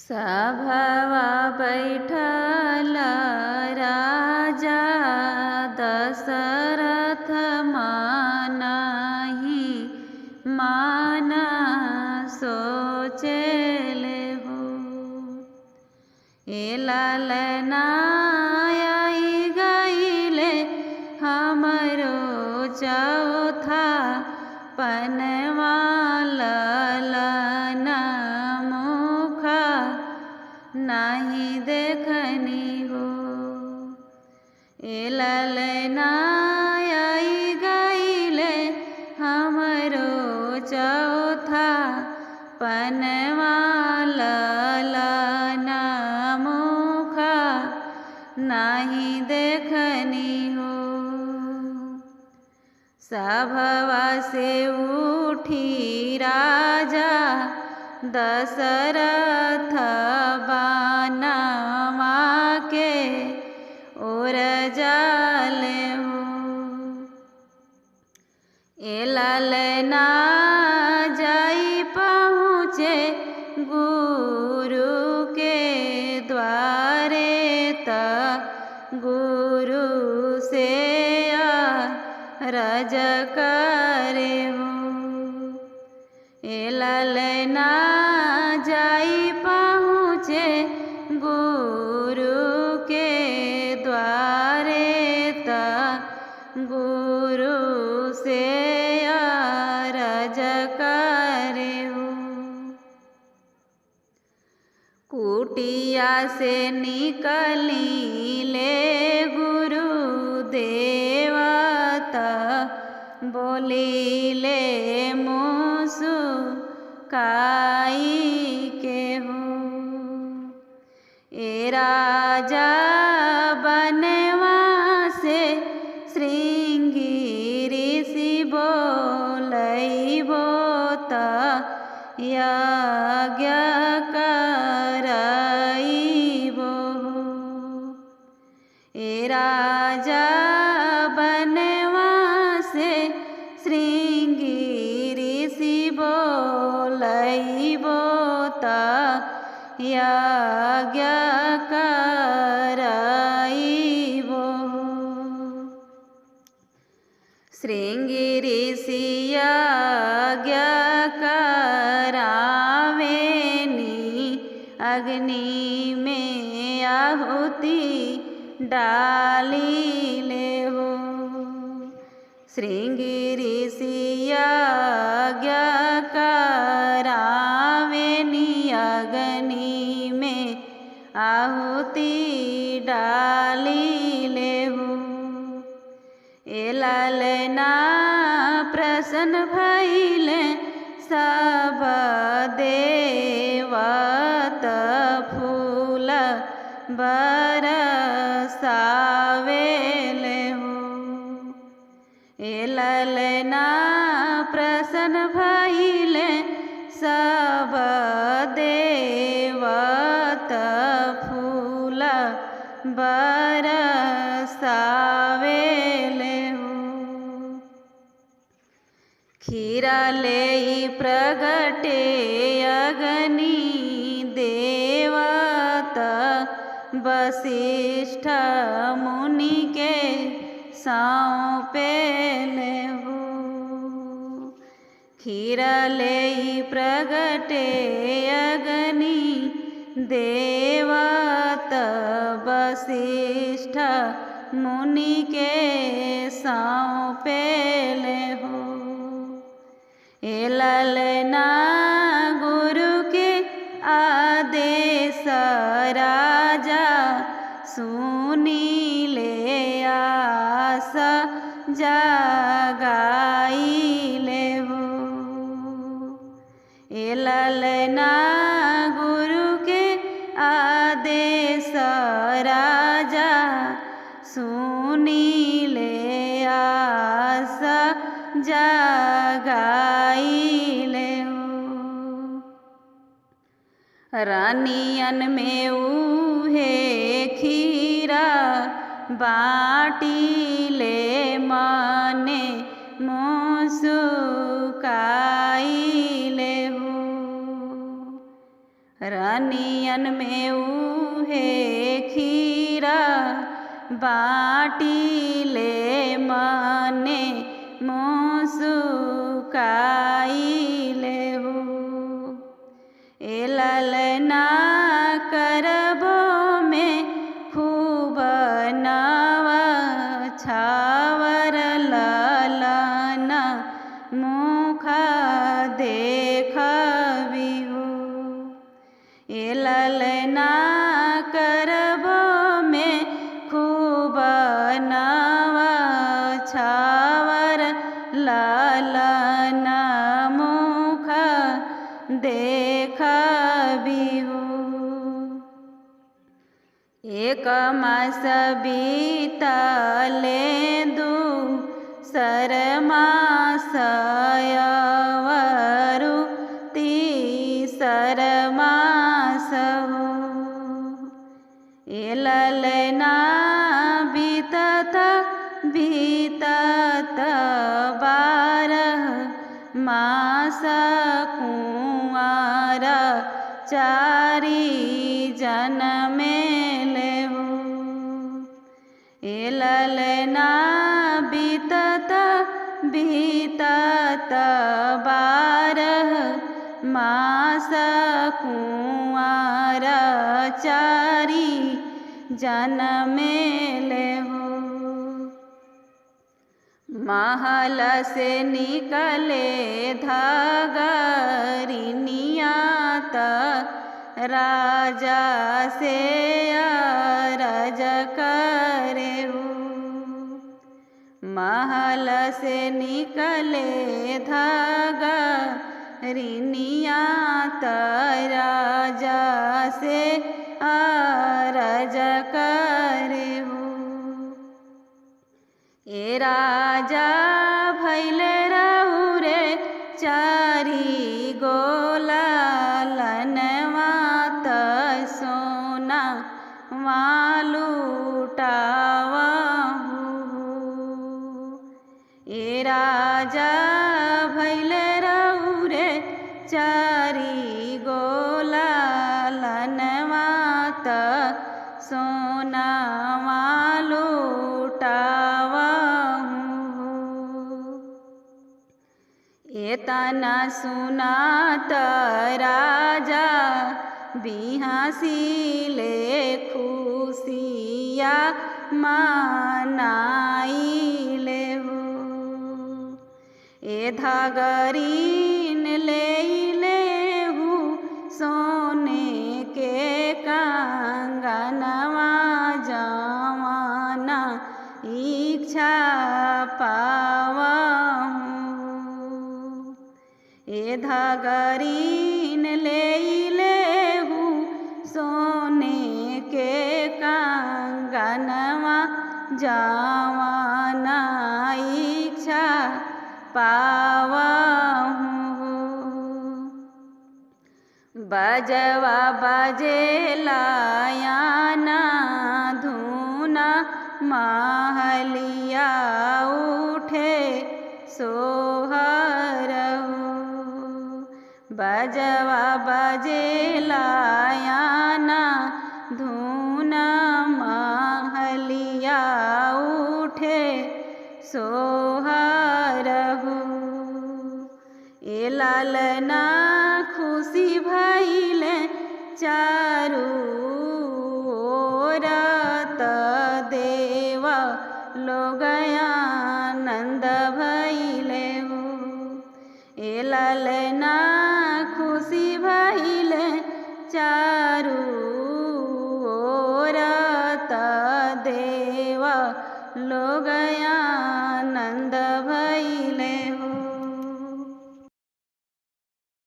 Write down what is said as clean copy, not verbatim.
सभवा बैठल राजा दशरथ मानहि मान सोचेले हो। ललनाई गईले हमरो चौथा पनवा ललन मुख नहीं देखनी हो। ललनाई गईले हमरो चौथा पनवा ललन मुख नहीं देखनी हो। सभवा से उठी राजा दशरथ बनवा के ओर जाले हो। ललना जाई पहुँचे गुरु के द्वारे त गुरु से रज करे हो। ललना जाई पहुँचे गुरु के द्वारे त गुरु से रज करे हो। कुटिया से निकली ले गुरु देवता बोलीले मुस्काई के हो। राजा बनवा से श्रृंगी ऋषि बोलैबो त यज्ञ करैबो। राजा बनवा से श्रृंगी ऋषि बोलैबो त यज्ञ करैबो। श्रृंगी ऋषि यज्ञ करावेनी अग्नि में आहुति डालिले हो। श्रृंगी ऋषि यज्ञ करावेनी अग्नि में आहुति डालिले हो। ललना प्रसन्न भइले सब देवत फूल बरसावेले हो। ललना प्रसन्न भइले सब देवत फूल बरसावेले हो। खीरा ले प्रगटे अग्नि देवत वशिष्ठ मुनि के सौंपेले हो। खीरा ले प्रगटे अग्नि देवत वशिष्ठ मुनि के सौंपेले हो। ललना गुरु के आदेश राजा सुनी ले आस जगाइले हो। ललना गुरु के आदेश राजा सुनी ले आस जगाइले हो। रानियन में उहे खीरा बाटिले मने मुस्काइले हो। रानियन में उहे खीरा बाटिले मने मुस्काइले हो। ए ललना करबो में खूब नवा छावर ललना मुखा देखबी हो। ए ललना करबो में खूब नवा छावर ललना मुखा देखबी हो। एक मास बीतले दूसर मास अवरु तीसर मास हो। ए ललना बीतत बीतत 12 मास कुंवर चारी जनमेले हो। ए ललना बीतत बीतत 12 मास कुंवर चारी जनमेले हो। महल से निकले धगरिनिया त राजा से अरज करे हो। महल से निकले धगरिनिया त राजा से अरज करे हो। ए राजा भैले रहु रे चारी गोला लनवा त सोना लुटावहु। ए राजा भैले रहु रे चारी गोला लनवा त सोना लुटावहु। एतना सुनात राजा बिहासिले खुशिया मनाइले हो। ए धगरीन लेइले हु सोने के कंगनवा जवाना इच्छा पावहु। ए धगरीन लेइले हु सोने के कंगनवा जवाना इच्छा पावहु। बजवा बजेलायाना धुना महलिया उठे सोहर हो। बजवा बजेलायाना धुना महलिया उठे सोहर हो। ए ललना खुशी भइले चारू ओर त देव लोग आनंद भइले हो। ए ललना खुशी भइले चारू ओर त देव लोग आनंद भइले हो।